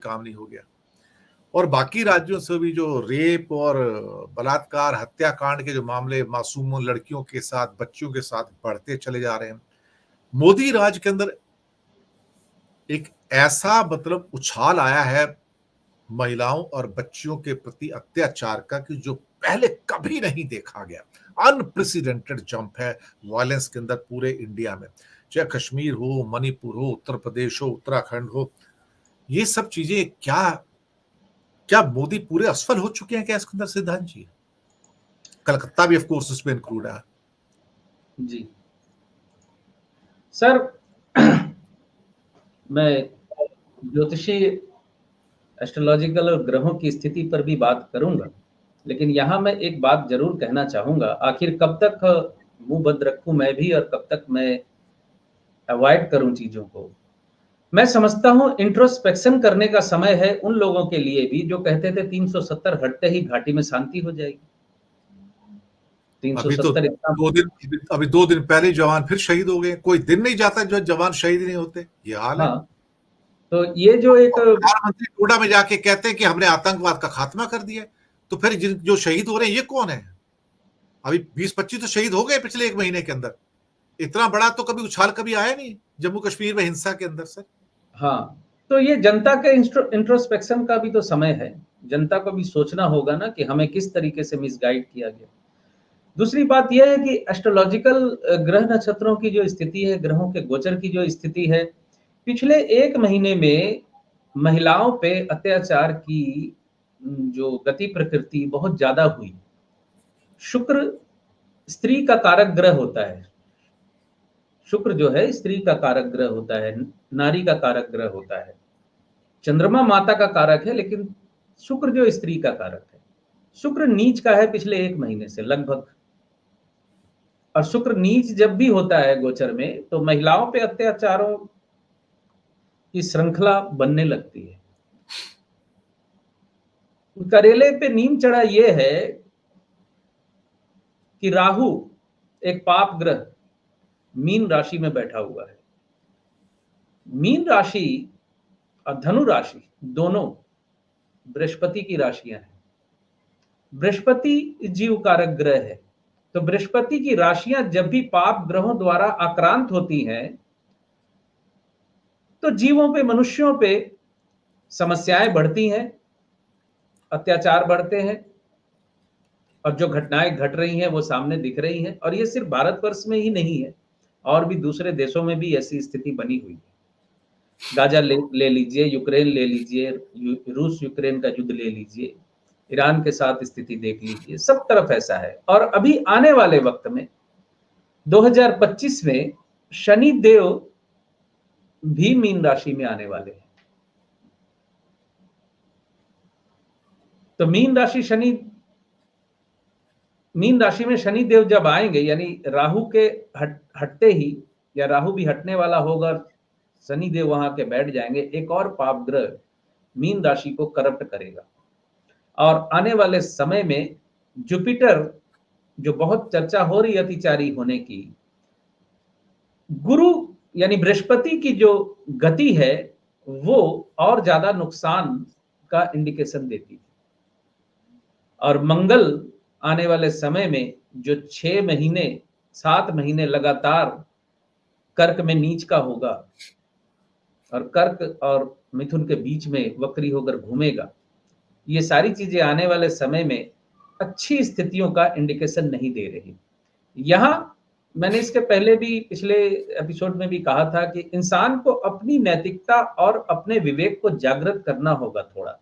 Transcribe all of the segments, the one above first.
काम नहीं हो गया। और बाकी राज्यों से भी जो रेप और बलात्कार हत्याकांड के जो मामले मासूमों लड़कियों के साथ बच्चियों के साथ बढ़ते चले जा रहे हैं। मोदी राज के अंदर एक ऐसा मतलब उछाल आया है महिलाओं और बच्चियों के प्रति अत्याचार का कि जो पहले कभी नहीं देखा गया। अनप्रेसिडेंटेड जंप है वायलेंस के अंदर पूरे इंडिया में, चाहे कश्मीर हो, मणिपुर हो, उत्तर प्रदेश हो, उत्तराखंड हो। ये सब चीजें क्या क्या मोदी पूरे असफल हो चुके हैं क्या इसके अंदर सिद्धांत जी? कलकत्ता भी ऑफ कोर्स इसमें इंक्लूड है। जी सर, मैं ज्योतिषी एस्ट्रोलॉजिकल और ग्रहों की स्थिति पर भी बात करूंगा, लेकिन यहाँ मैं एक बात जरूर कहना चाहूंगा। आखिर कब तक मुंह बंद रखूं मैं भी, और कब तक मैं अवॉइड करूं चीजों को। मैं समझता हूं इंट्रोस्पेक्शन करने का समय है उन लोगों के लिए भी जो कहते थे 370 हटते ही घाटी में शांति हो जाएगी। अभी तो 370 इतना 2 दिन पहले जवान फिर शहीद हो गए। कोई दिन नहीं जाता जो जवान शहीद नहीं होते। ये हाल है। हाँ, तो ये जो एक प्रधानमंत्री टोडा में जाके कहते हैं कि हमने आतंकवाद का खात्मा कर दिया, तो फिर जो शहीद हो रहे हैं ये कौन है? अभी 20-25 तो शहीद हो गए पिछले 1 महीने के अंदर। इतना बड़ा तो कभी उछाल कभी आया नहीं जम्मू कश्मीर में हिंसा के अंदर सर। हाँ, तो ये जनता के इंट्रोस्पेक्शन का भी तो समय है। जनता को भी सोचना होगा ना कि हमें किस तरीके से मिसगाइड किया गया। दूसरी बात यह है कि एस्ट्रोलॉजिकल ग्रह नक्षत्रों की जो स्थिति है, ग्रहों के गोचर की जो स्थिति है, पिछले 1 महीने में महिलाओं पे अत्याचार की जो गति प्रकृति बहुत ज्यादा हुई। शुक्र स्त्री का कारक ग्रह होता है। शुक्र जो है स्त्री का कारक ग्रह होता है, नारी का कारक ग्रह होता है। चंद्रमा माता का कारक है, लेकिन शुक्र जो स्त्री का कारक है। शुक्र नीच का है पिछले 1 महीने से लगभग। और शुक्र नीच जब भी होता है गोचर में, तो महिलाओं पे अत्याचारों की श्रृंखला बनने लगती है। करेले पे नीम चढ़ा ये है कि राहु एक पाप ग्रह मीन राशि में बैठा हुआ है। मीन राशि और धनु राशि दोनों बृहस्पति की राशियां हैं। बृहस्पति जीव कारक ग्रह है, तो बृहस्पति की राशियां जब भी पाप ग्रहों द्वारा आक्रांत होती हैं, तो जीवों पे, मनुष्यों पे समस्याएं बढ़ती हैं, अत्याचार बढ़ते हैं, और जो घटनाएं घट रही हैं वो सामने दिख रही हैं। और ये सिर्फ भारतवर्ष में ही नहीं है, और भी दूसरे देशों में भी ऐसी स्थिति बनी हुई है। गाजा ले लीजिए, यूक्रेन ले लीजिए, रूस यूक्रेन का युद्ध ले लीजिए, ईरान के साथ स्थिति देख लीजिए, सब तरफ ऐसा है। और अभी आने वाले वक्त में 2025 में शनि देव भी मीन राशि में आने वाले हैं। तो मीन राशि में शनि देव जब आएंगे, यानी राहु के हटते ही, या राहु भी हटने वाला होगा, शनि देव वहां के बैठ जाएंगे, एक और पाप ग्रह मीन राशि को करप्ट करेगा। और आने वाले समय में जुपिटर, जो बहुत चर्चा हो रही अतिचारी होने की, गुरु यानी बृहस्पति की जो गति है वो और ज्यादा नुकसान का इंडिकेशन देती है। और मंगल आने वाले समय में जो 6 महीने 7 महीने लगातार कर्क में नीच का होगा, और कर्क और मिथुन के बीच में वक्री होकर घूमेगा, ये सारी चीजें आने वाले समय में अच्छी स्थितियों का इंडिकेशन नहीं दे रही। यहां मैंने इसके पहले भी पिछले एपिसोड में भी कहा था कि इंसान को अपनी नैतिकता और अपने विवेक को जागृत करना होगा थोड़ा।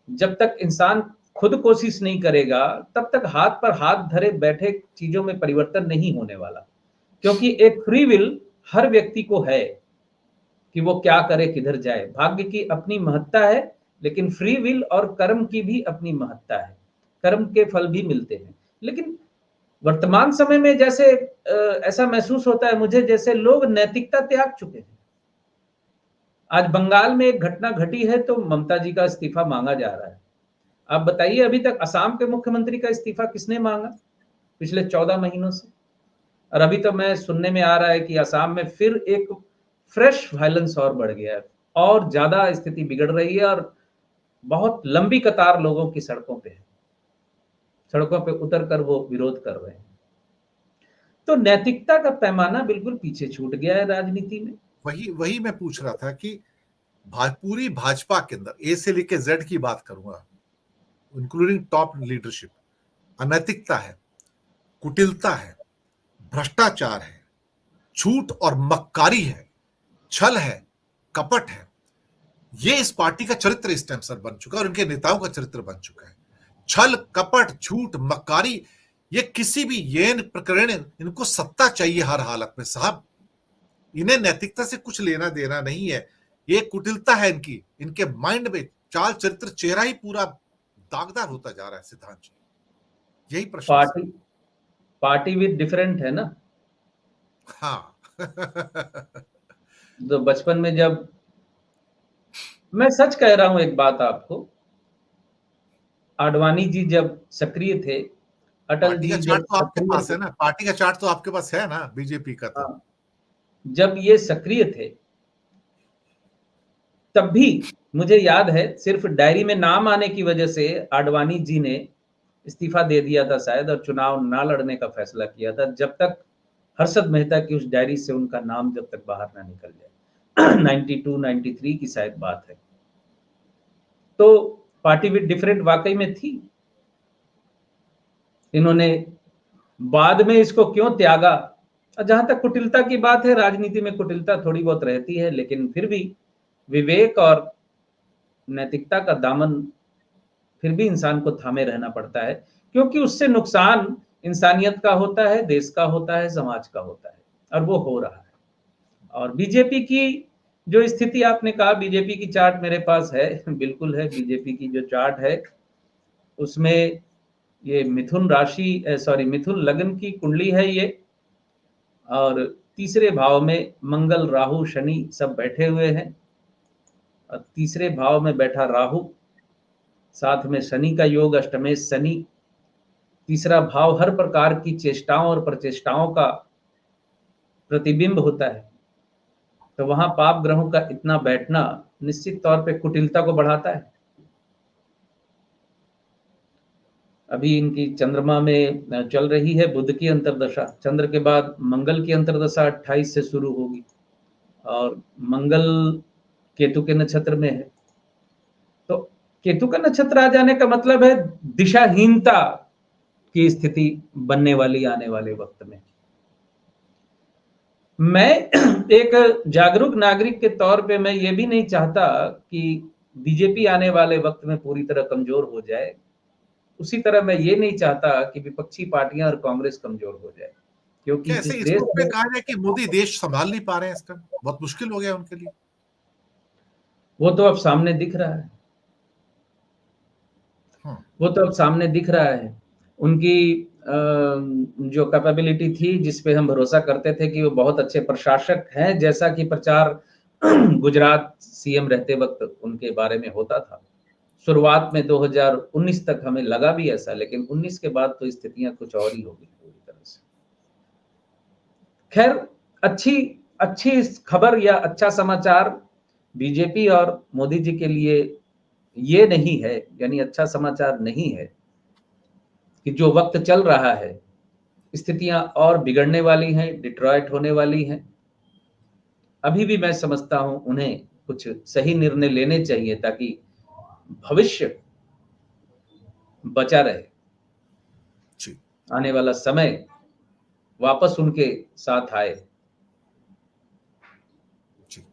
जब तक इंसान खुद कोशिश नहीं करेगा, तब तक हाथ पर हाथ धरे बैठे चीजों में परिवर्तन नहीं होने वाला। क्योंकि एक फ्री विल हर व्यक्ति को है कि वो क्या करे, किधर जाए। भाग्य की अपनी महत्ता है, लेकिन फ्री विल और कर्म की भी अपनी महत्ता है। कर्म के फल भी मिलते हैं, लेकिन वर्तमान समय में जैसे ऐसा महसूस होता है मुझे जैसे लोग नैतिकता त्याग चुके हैं। आज बंगाल में एक घटना घटी है तो ममता जी का इस्तीफा मांगा जा रहा है। आप बताइए, अभी तक असम के मुख्यमंत्री का इस्तीफा किसने मांगा पिछले 14 महीनों से? और अभी तो मैं सुनने में आ रहा है कि असम में फिर एक फ्रेश वायलेंस और बढ़ गया है। और ज्यादा स्थिति बिगड़ रही है और बहुत लंबी कतार लोगों की सड़कों पे है, सड़कों पे उतर कर वो विरोध कर रहे हैं। तो नैतिकता का पैमाना बिल्कुल पीछे छूट गया है राजनीति में। वही वही मैं पूछ रहा था कि पूरी भाजपा के अंदर ए से लेके जेड की बात करूंगा, इंक्लूडिंग टॉप लीडरशिप, अनैतिकता है, कुटिलता है, भ्रष्टाचार है, झूठ और मक्कारी है, छल है, कपट है। ये इस पार्टी का चरित्र इस टाइम सर बन चुका है और इनके नेताओं का चरित्र बन चुका है। छल, कपट, झूठ, मक्कारी, ये किसी भी येन प्रकरण, इनको सत्ता चाहिए हर हालत में साहब। इन्हें नैतिकता से कुछ लेना देना नहीं है। ये कुटिलता है इनकी, इनके माइंड में चाल चरित्र, चेहरा ही पूरा दागदार होता जा रहा है सिद्धांत जी। यही प्रश्न पार्टी पार्टी विद डिफरेंट है ना। हाँ तो बचपन में जब, मैं सच कह रहा हूं एक बात आपको, आडवाणी जी जब सक्रिय थे, अटल पार्टी का जी चार्ट जब तो आपके सक्रिय पास थे, है ना, पार्टी का चार्ट तो आपके पास है ना, बीजेपी का तो। हाँ, जब ये सक्रिय थे तब भी मुझे याद है सिर्फ डायरी में नाम आने की वजह से आडवाणी जी ने इस्तीफा दे दिया था शायद, और चुनाव ना लड़ने का फैसला किया था, जब तक हर्षद मेहता की उस डायरी से उनका नाम जब तक बाहर ना निकल जाए। 92 93 की शायद बात है। तो पार्टी विद डिफरेंट वाकई में थी। इन्होंने बाद में इसको क्यों त्यागा। जहां तक कुटिलता की बात है, राजनीति में कुटिलता थोड़ी बहुत रहती है, लेकिन फिर भी विवेक और नैतिकता का दामन फिर भी इंसान को थामे रहना पड़ता है, क्योंकि उससे नुकसान इंसानियत का होता है, देश का होता है, समाज का होता है, और वो हो रहा है। और बीजेपी की जो स्थिति आपने कहा, बीजेपी की चार्ट मेरे पास है, बिल्कुल है। बीजेपी की जो चार्ट है उसमें ये मिथुन राशि, सॉरी, मिथुन लग्न की कुंडली है ये, और तीसरे भाव में मंगल, राहु, शनि सब बैठे हुए हैं, और तीसरे भाव में बैठा राहु, साथ में शनि का योग, अष्टमेश शनि। तीसरा भाव हर प्रकार की चेष्टाओं और प्रचेष्टाओं का प्रतिबिंब होता है, तो वहां पाप ग्रहों का इतना बैठना निश्चित तौर पे कुटिलता को बढ़ाता है। अभी इनकी चंद्रमा में चल रही है बुध की अंतर्दशा, चंद्र के बाद मंगल की अंतर्दशा 28 से शुरू होगी, और मंगल केतु के नक्षत्र में है। तो केतु का नक्षत्र आ जाने का मतलब है दिशाहीनता की स्थिति बनने वाली आने वाले वक्त में। मैं एक जागरूक नागरिक के तौर पे मैं ये भी नहीं चाहता कि बीजेपी आने वाले वक्त में पूरी तरह कमजोर हो जाए। उसी तरह मैं ये नहीं चाहता कि विपक्षी पार्टियां और कांग्रेस कमजोर हो जाए, क्योंकि कैसे जिस इस देश रूप में में, कहा जाए कि मोदी देश संभाल नहीं पा रहे हैं, इस टाइम बहुत मुश्किल हो गया उनके लिए। वो तो अब सामने दिख रहा है, हाँ, वो तो अब सामने दिख रहा है। उनकी जो कैपेबिलिटी थी, जिस पे हम भरोसा करते थे कि वो बहुत अच्छे प्रशासक हैं, जैसा कि प्रचार गुजरात सीएम रहते वक्त उनके बारे में होता था, शुरुआत में 2019 तक हमें लगा भी ऐसा, लेकिन 19 के बाद तो स्थितियां कुछ और ही हो गई पूरी तरह से। खैर, अच्छी अच्छी खबर या अच्छा समाचार बीजेपी और मोदी जी के लिए ये नहीं है, यानी अच्छा समाचार नहीं है कि जो वक्त चल रहा है स्थितियां और बिगड़ने वाली हैं, डिट्रॉइट होने वाली हैं। अभी भी मैं समझता हूं उन्हें कुछ सही निर्णय लेने चाहिए ताकि भविष्य बचा रहे, जी। आने वाला समय वापस उनके साथ आए। जी।